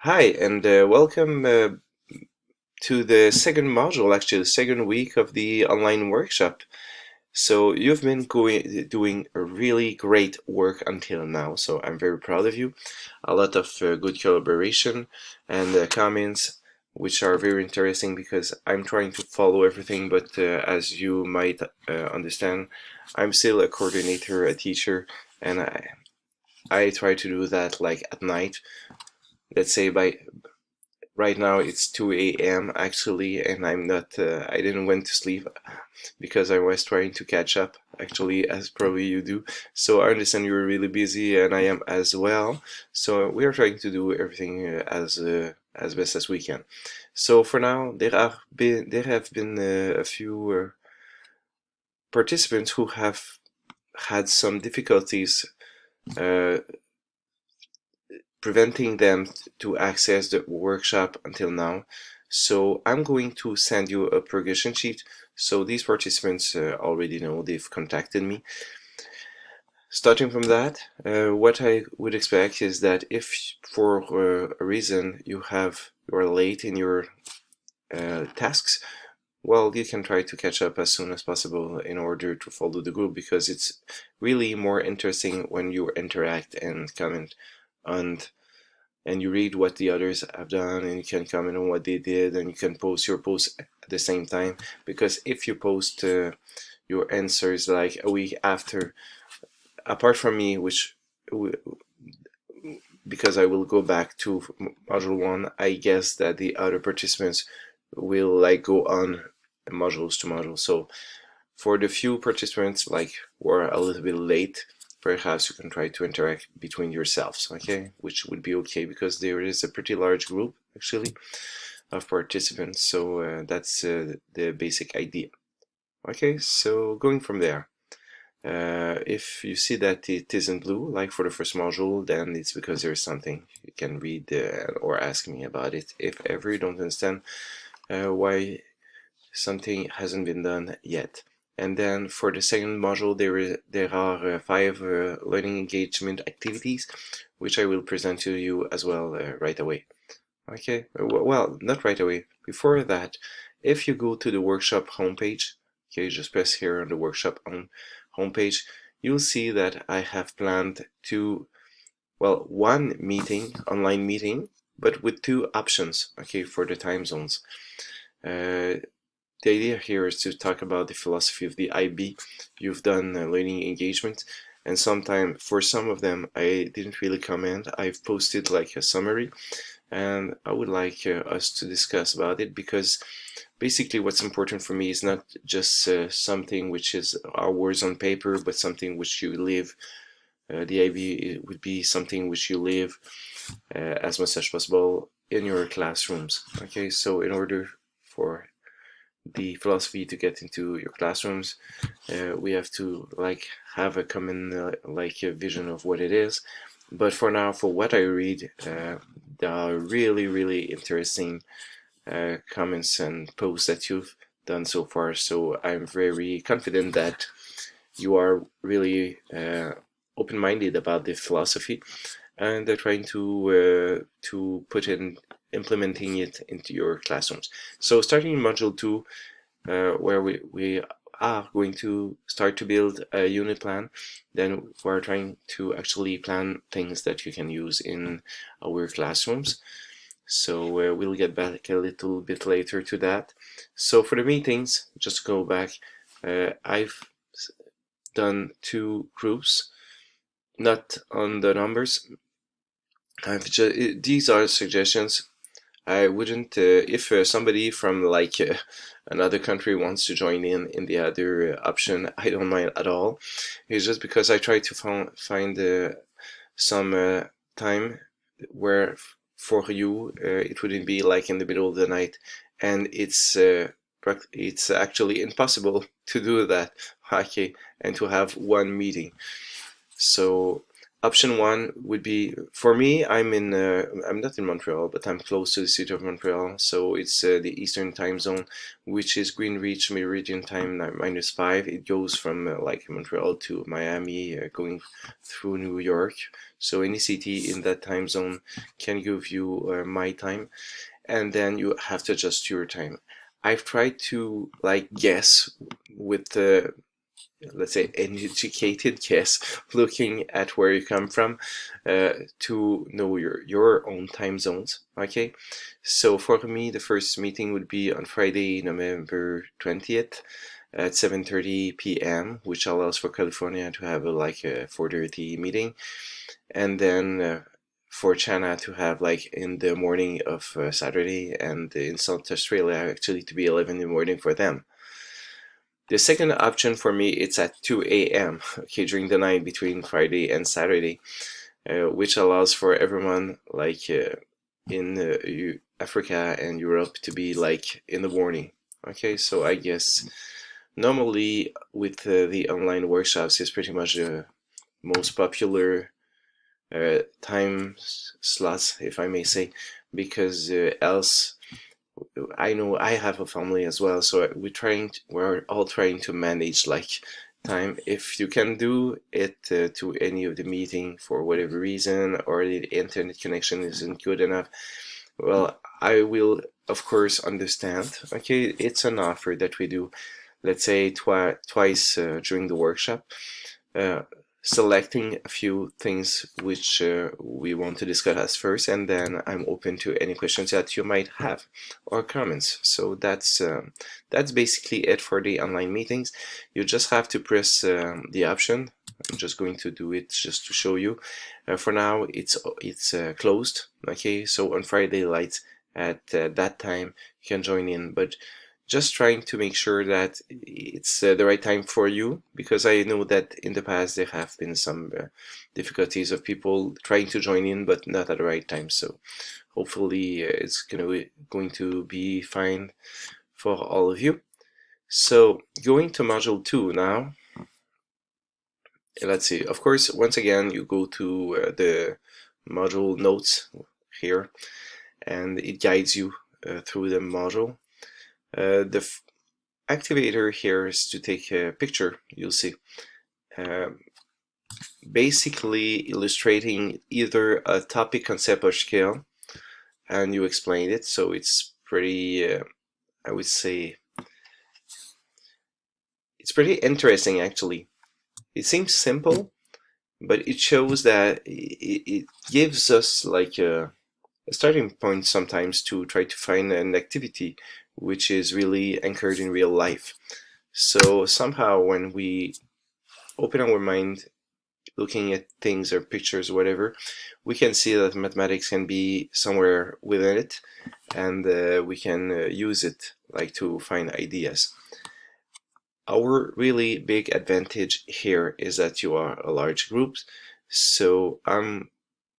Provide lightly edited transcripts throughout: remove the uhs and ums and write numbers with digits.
Hi, and welcome to the second module, actually, the second week of the online workshop. So you've been doing a really great work until now, so I'm very proud of you. A lot of good collaboration and comments, which are very interesting because I'm trying to follow everything, but as you might understand, I'm still a coordinator, a teacher, and I try to do that like at night. Let's say by right now it's 2 a.m. actually, and I didn't went to sleep because I was trying to catch up, actually, as probably you do. So I understand you're really busy, and I am as well. So we are trying to do everything as best as we can. So for now, there have been a few participants who have had some difficulties uh, preventing them to access the workshop until now. So I'm going to send you a progression sheet. So these participants already know, they've contacted me. Starting from that, what I would expect is that if for a reason you are late in your tasks, well, you can try to catch up as soon as possible in order to follow the group, because it's really more interesting when you interact and comment on and you read what the others have done, and you can comment on what they did, and you can post your posts at the same time. Because if you post your answers like a week after, apart from me, which because I will go back to module 1, I guess that the other participants will like go on modules to modules. So for the few participants like who are a little bit late, perhaps you can try to interact between yourselves, okay? Which would be okay because there is a pretty large group actually of participants, so that's the basic idea. Okay, so going from there, if you see that it isn't blue, like for the first module, then it's because there's something. You can read or ask me about it if ever you don't understand why something hasn't been done yet. And then for the second module, there are 5 learning engagement activities, which I will present to you as well right away. Okay, well, not right away. Before that, if you go to the workshop homepage, okay, just press here on the workshop on homepage, you'll see that I have planned one meeting, online meeting, but with 2 options, okay, for the time zones. The idea here is to talk about the philosophy of the IB. You've done learning engagement, and for some of them, I didn't really comment. I've posted like a summary, and I would like us to discuss about it, because basically what's important for me is not just something which is our words on paper, but something which you live. The IB would be something which you live as much as possible in your classrooms. Okay, so in order for the philosophy to get into your classrooms, we have to like have a common a vision of what it is. But for now, for what I read, there are really interesting comments and posts that you've done so far. So I'm very confident that you are really open-minded about the philosophy, and they're trying to put in implementing it into your classrooms. So starting in module 2, where we are going to start to build a unit plan, then we're trying to actually plan things that you can use in our classrooms. So we'll get back a little bit later to that. So for the meetings, just go back, I've done 2 groups, not on the numbers. These are suggestions. I wouldn't, if somebody from like another country wants to join in the other option, I don't mind at all. It's just because I try to find some time where for you it wouldn't be like in the middle of the night, and it's actually impossible to do that, okay, and to have one meeting. So Option one would be, for me, I'm not in Montreal, but I'm close to the city of Montreal, so it's the Eastern time zone, which is Greenwich Meridian time -5. It goes from like Montreal to Miami, going through New York. So any city in that time zone can give you my time, and then you have to adjust your time. I've tried to like guess with the, let's say, an educated guess, looking at where you come from, to know your own time zones. Okay, so for me, the first meeting would be on Friday, November 20th at 7:30 p.m., which allows for California to have like a 4:30 meeting, and then for China to have like in the morning of Saturday, and in South Australia actually to be 11 in the morning for them. The second option for me, it's at 2 a.m. okay, during the night between Friday and Saturday, which allows for everyone like in Africa and Europe to be like in the morning. Okay, so I guess normally with the online workshops is pretty much the most popular time slots, if I may say, because else I know I have a family as well, so we're all trying to manage like time. If you can do it to any of the meeting for whatever reason, or the internet connection isn't good enough, well, I will of course understand. Okay, it's an offer that we do, let's say twice during the workshop, uh, selecting a few things which we want to discuss first, and then I'm open to any questions that you might have or comments. So that's basically it for the online meetings. You just have to press the option. I'm just going to do it just to show you. For now, it's closed. Okay, so on Friday night at that time you can join in, but just trying to make sure that it's the right time for you, because I know that in the past there have been some difficulties of people trying to join in but not at the right time. So hopefully it's going to be fine for all of you. So going to module 2 now. Let's see. Of course, once again, you go to the module notes here, and it guides you through the module. The activator here is to take a picture, you'll see, basically illustrating either a topic, concept, or scale, and you explain it. So it's pretty, I would say, it's pretty interesting actually. It seems simple, but it shows that it gives us like a starting point sometimes to try to find an activity which is really anchored in real life. So somehow when we open our mind looking at things or pictures or whatever, we can see that mathematics can be somewhere within it, and we can use it like to find ideas. Our really big advantage here is that you are a large group, so I'm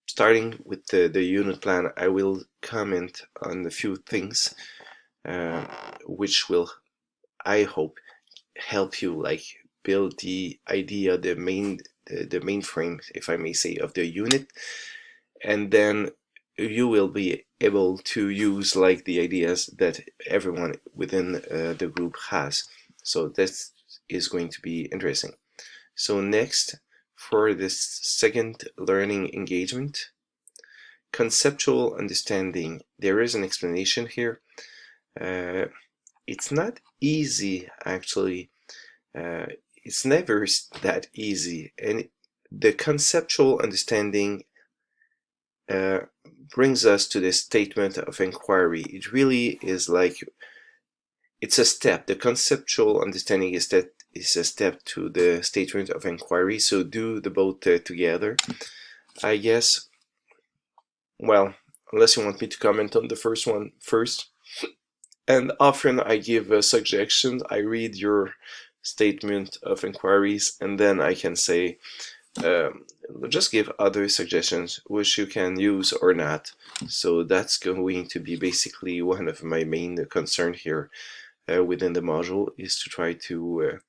starting with the unit plan. I will comment on a few things which will, I hope, help you like build the idea, the mainframe, if I may say, of the unit, and then you will be able to use like the ideas that everyone within the group has. So this is going to be interesting. So next, for this second learning engagement, conceptual understanding, there is an explanation here. It's not easy actually. It's never that easy, and the conceptual understanding brings us to the statement of inquiry. It really is like, it's a step. The conceptual understanding is a step to the statement of inquiry. So do the both together, I guess. Well, unless you want me to comment on the first one first. And often I give suggestions. I read your statement of inquiries, and then I can say, just give other suggestions which you can use or not. So that's going to be basically one of my main concern here within the module, is to try to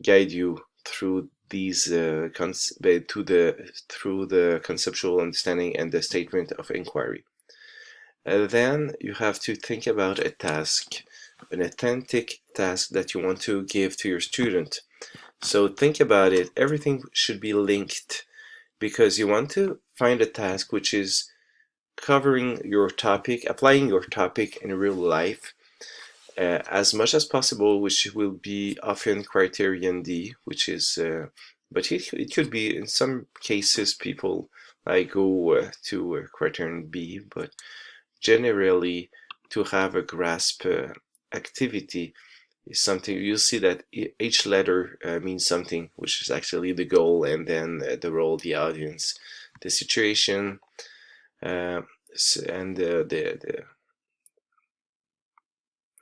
guide you through these through the conceptual understanding and the statement of inquiry. Then you have to think about a task, an authentic task that you want to give to your student. So think about it. Everything should be linked, because you want to find a task which is covering your topic, applying your topic in real life as much as possible, which will be often criterion D, which is, but it could be in some cases people like go to criterion B, but generally to have a grasp activity is something. You'll see that each letter means something, which is actually the goal, and then the role, the audience, the situation, and the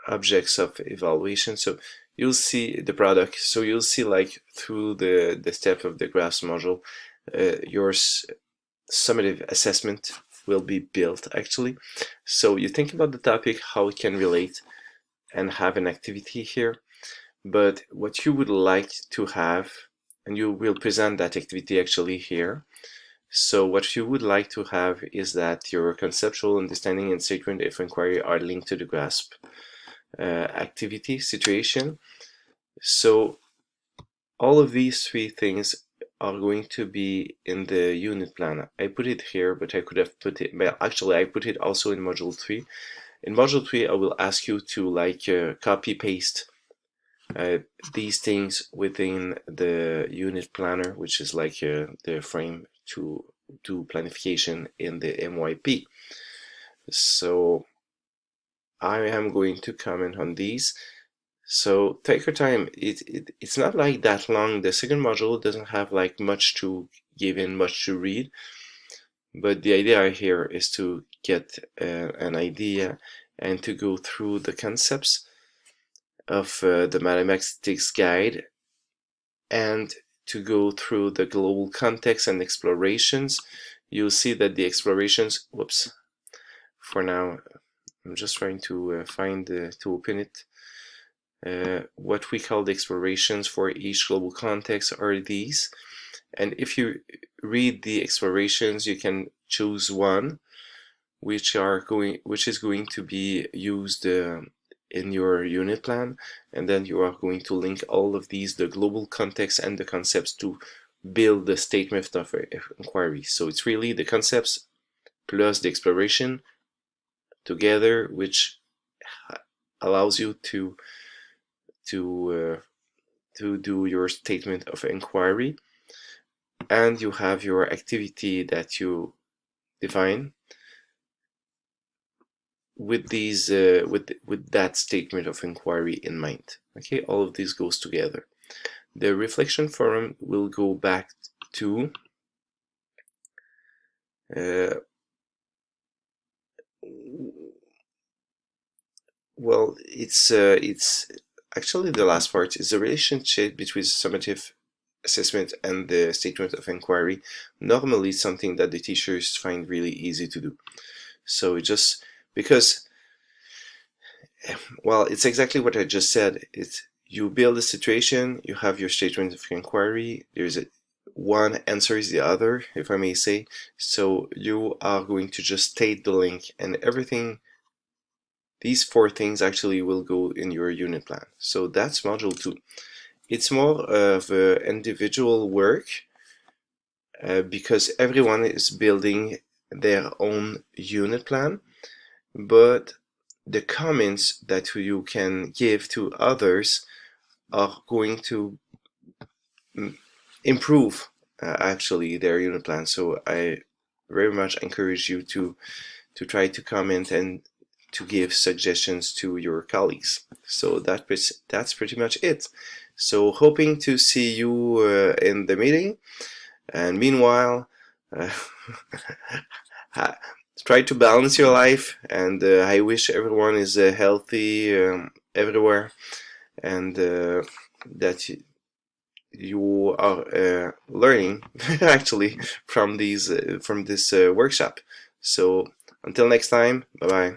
objects of evaluation. So you'll see the product. So you'll see, like, through the step of the graphs module, your summative assessment will be built actually. So you think about the topic, how it can relate, and have an activity here. But what you would like to have, and you will present that activity actually here. So what you would like to have is that your conceptual understanding and statement of inquiry are linked to the grasp activity situation. So all of these three things are going to be in the unit plan. I put it here, but I could have put it, well, actually I put it also in module 3. In module 3 I will ask you to like copy paste these things within the unit planner, which is like the frame to do planification in the MYP. So I am going to comment on these. So take your time. It's not like that long. The second module doesn't have like much to give in, much to read, but the idea here is to get an idea and to go through the concepts of the mathematics guide, and to go through the global context and explorations. You'll see that the explorations, whoops, for now I'm just trying to find to open it. What we call the explorations for each global context are these, and if you read the explorations you can choose one which is going to be used in your unit plan, and then you are going to link all of these, the global context and the concepts, to build the statement of inquiry. So it's really the concepts plus the exploration together, which allows you to do your statement of inquiry, and you have your activity that you define with these with that statement of inquiry in mind. Okay, all of this goes together. The reflection forum will go back to well, it's actually the last part is the relationship between summative assessment and the statement of inquiry. Normally something that the teachers find really easy to do. So it just, because, well, it's exactly what I just said. It's, you build a situation, you have your statement of inquiry, there's one answers the other, if I may say. So you are going to just state the link, and everything, these four things actually will go in your unit plan. So that's module 2. It's more of individual work because everyone is building their own unit plan, but the comments that you can give to others are going to improve actually their unit plan. So I very much encourage you to try to comment and to give suggestions to your colleagues. So that's pretty much it. So hoping to see you in the meeting, and meanwhile try to balance your life, and I wish everyone is healthy everywhere, and that you are learning actually from this workshop. So until next time, bye bye.